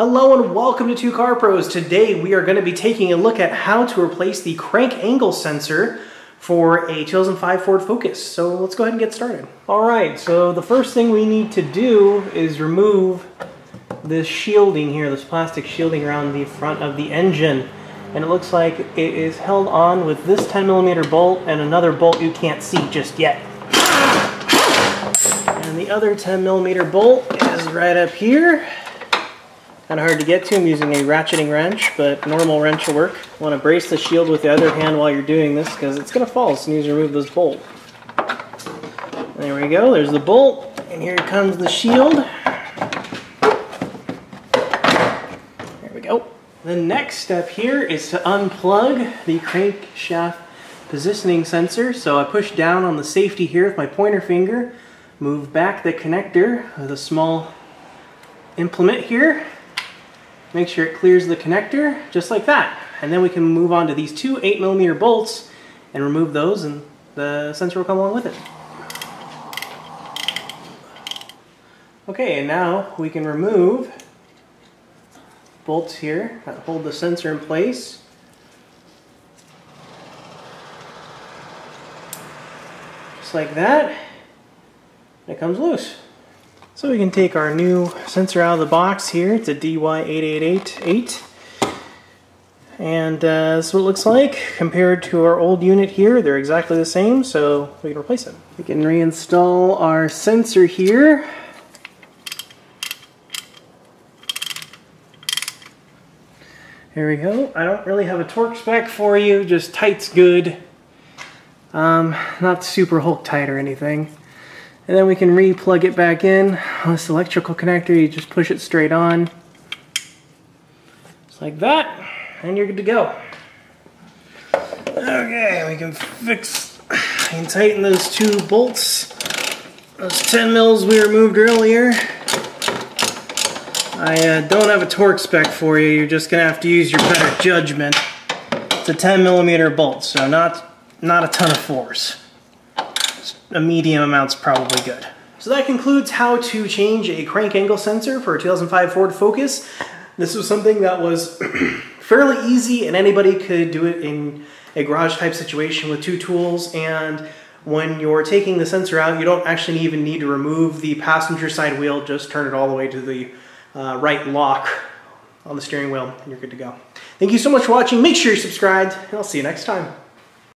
Hello and welcome to Two Car Pros. Today we are going to be taking a look at how to replace the crank angle sensor for a 2005 Ford Focus. So let's go ahead and get started. Alright, so the first thing we need to do is remove this shielding here, this plastic shielding around the front of the engine. And it looks like it is held on with this 10mm bolt and another bolt you can't see just yet. And the other 10mm bolt is right up here. Kind of hard to get to. I'm using a ratcheting wrench, but normal wrench will work. You want to brace the shield with the other hand while you're doing this because it's going to fall as soon as you remove this bolt. There we go, there's the bolt, and here comes the shield. There we go. The next step here is to unplug the crankshaft positioning sensor. So I push down on the safety here with my pointer finger, move back the connector with a small implement here. Make sure it clears the connector, just like that. And then we can move on to these two 8mm bolts and remove those, and the sensor will come along with it. Okay, and now we can remove bolts here that hold the sensor in place. Just like that. It comes loose. So we can take our new sensor out of the box here. It's a DY8888. And this is what it looks like compared to our old unit here. They're exactly the same, so we can replace it. We can reinstall our sensor here. Here we go. I don't really have a torque spec for you, just tight's good. Not super Hulk tight or anything. And then we can re-plug it back in on this electrical connector. You just push it straight on. Just like that, and you're good to go. Okay, we can tighten those two bolts. Those 10 mils we removed earlier. I don't have a torque spec for you. You're just gonna have to use your better judgment. It's a 10mm bolt, so not a ton of force. A medium amount's probably good. So that concludes how to change a crank angle sensor for a 2005 Ford Focus. This was something that was fairly easy and anybody could do it in a garage type situation with two tools, and when you're taking the sensor out you don't actually even need to remove the passenger side wheel, just turn it all the way to the right lock on the steering wheel and you're good to go. Thank you so much for watching. Make sure you're subscribed and I'll see you next time.